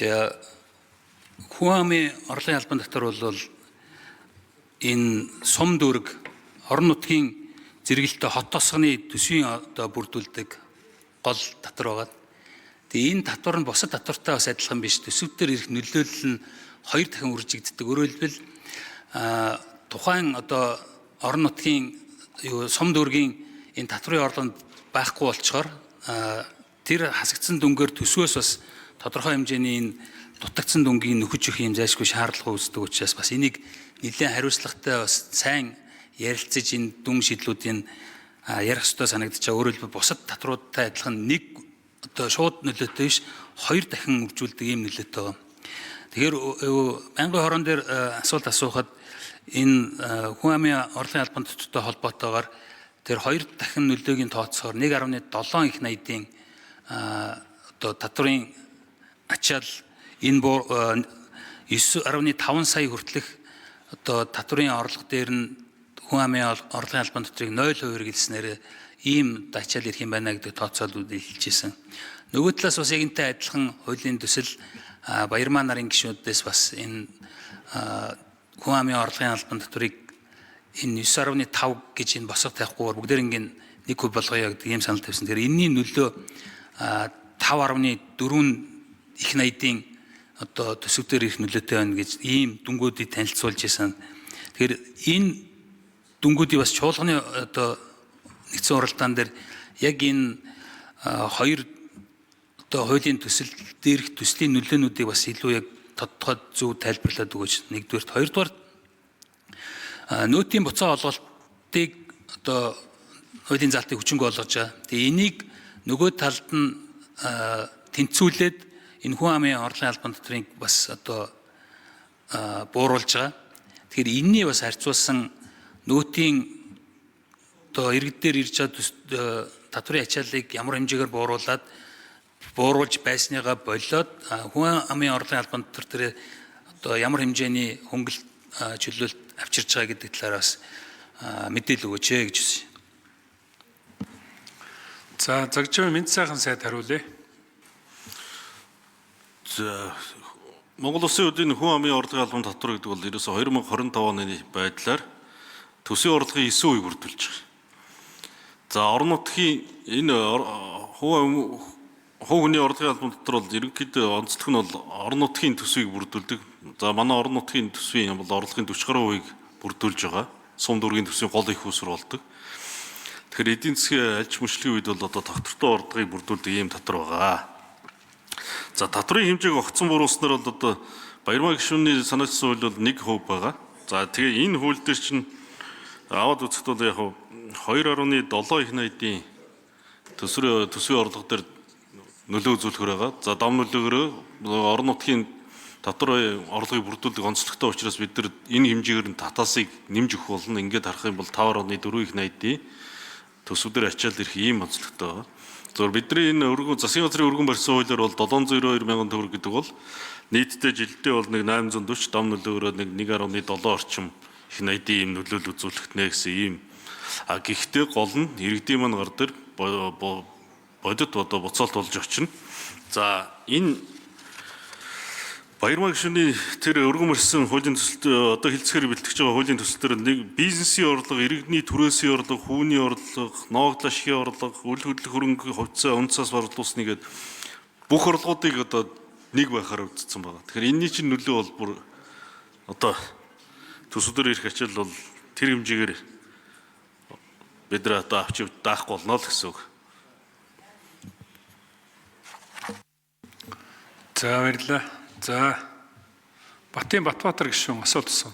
За хүн амын орлогын албан дотор бол энэ сум дүүрэг орон нутгийн зэрэгэлтэй хот тосгоны төсвийн одоо бүрдүүлдэг гол татвар байгаа. Тэгээ энэ татвар нь бусад татвартай бас адилхан биш. Төсөв дээр ирэх нөлөөлөл нь 2 дахин үржигддэг. Өөрөөр хэлбэл тухайн одоо орон нутгийн сум дүүргийн энэ татврын орлогод байхгүй болчоор тэр хасагдсан дүнгээр төсвөөс бас тодорхой хэмжээний энэ дутагдсан дүнгийн нөхөж өгөх юм зайлшгүй шаардлага үүсдэг учраас бас энийг нэлээд хариуцлагатай бас сайн ярилцаж энэ дүн шийдлүүдийн ярих ёстой санагдаж байгаа. Өөрөөр хэлбэл бусад татваруудтай адилхан нэг одоо шууд нөлөөтэй биш 2 дахин үржүүлдэг ийм нөлөөтэй байгаа. Тэгэхээр байнгын хорон дээр асуулт асуухад энэ хүн амын орлогын албан тоттой холбоотойгоор тэр 2 дахин нөлөөгийн тооцоогоор 1.7 их найдын одоо татврын ачаал энэ 9.5 сая хүртэлх одоо татврын орлого дээр нь хүн амын орлогын албан татрыг 0% хэрэгэлснээр ийм ачаал ирэх юм байна гэдэг тооцоолууд хэлжсэн. Нөгөө талаас бас яг энтэй адилхан хуулийн төсөл Баярмаа нарын гишүүдээс бас энэ хүн амын орлогын албан татрыг энэ 9.5 гэж энэ босго тавихгүйгээр бүгдээрингийн 1% болгоё гэдэг ийм санал тавьсан. Тэгэхээр энэний нөлөө 5.4 их найдын одоо төсөв дээр их нөлөөтэй байна гэж ийм дүнгуудыг танилцуулж исэн. Тэгэхээр энэ дүнгуудыг бас чуулганы одоо нэгдсэн уралдаан дээр яг энэ 2 одоо хуулийн төсөл дээрх төслийн нөлөөнүүдийг бас илүү яг тодтогой зөв тайлбарлаад өгөөч. Нэгдүгээр, хоёрдугаар нөөтийн буцаа олголтыг одоо хуулийн залтыг хүчинг болгож байгаа. Тэгээ энийг нөгөө талд нь тэнцвүүлээд энэ хүн амын орлогын албан татрыг бас одоо бууруулж байгаа. Тэгэхээр энэний бас харьцуулсан нөөтийн одоо иргэдээр ирж байгаа татврын ачааллыг ямар хэмжээгээр бууруулж байсныгаа болоод хүн амын орлогын албан татвар дээр одоо ямар хэмжээний хөнгөлөлт чөлөөлт авчирч байгаа гэдэг талаар бас мэдээлэл өгөөч гэж хүсье. За Загжаа Мэнд сайхан сайд хариулъя. За Монгол Улсын үеийн хүн амын орлогын албан татвар гэдэг бол ерөөсө 2025 оны байдлаар төсвийн орлогын 9% бүрдүүлж байгаа. За орон нутгийн энэ хүний орлогын албан татвар бол ерөнхийдөө онцлог нь бол орон нутгийн төсвийг бүрдүүлдэг. За манай орон нутгийн төсвийн бол орлогын 40% бүрдүүлж байгаа. Сум дүүргийн төсвийн гол их уср болдог. Тэгэхээр эдийн засгийн альж мөчлийн үед бол одоо тогтвортой орлогыг бүрдүүлдэг ийм татвар байгаа. За татврын хэмжээг огцон буруулснаар бол одоо Баярмаа гишүүний санаачсан хууль бол 1% байгаа. За тэгээ энэ хууль дээр чинь аваад үзэхэд бол яг 2.7 их найдын төсвийн орлого дээр нөлөө үзүүлэхээр байгаа. За дам нөлөөгөөр орон нутгийн татврын орлогыг бүрдүүлдэг онцлогтой учраас бид нар энэ хэмжээгээр нь татаасыг нэмж өгөх болно. Ингээд харах юм бол 5.4 их найдын төсөв дээр ачаал ирэх ийм онцлогтой байна. Зөвхөн бидний энэ засгийн газрын өргөн барьсан хуулиар бол 792 мянган төгрөг гэдэг бол нийтдээ жилдээ бол 840 дам нөлөөгөөр 1.7 орчим их найдын ийм нөлөөлөл үзүүлэх нэ гэсэн ийм. Гэхдээ гол нь иргэдийн мань гар дээр бодит одоо буцаалт болж очино. За энэ Баярмаа гишүүний тэр өргөн барьсан хуулийн төсөлд одоо хэлцгээр бэлтгэж байгаа хуулийн төсөл дээр нэг бизнесийн орлого, иргэдний түрээсийн орлого, хүүний орлого, ноогдлоо шихийн орлого, үйл хөдлөх хөрөнгөний хувьцаа үнцээс борлуулсны гээд бүх орлогуудыг одоо нэг байхаар үзсэн байгаа. Тэгэхээр энэний чинь нөлөө бол бүр одоо төсөл дээр ирэх ачаал бол тэр хэмжээгээр бид нар одоо авч даахгүй болно л гэсэн үг. За баярлалаа. За Батбаатар гишүүн асуулт асуув.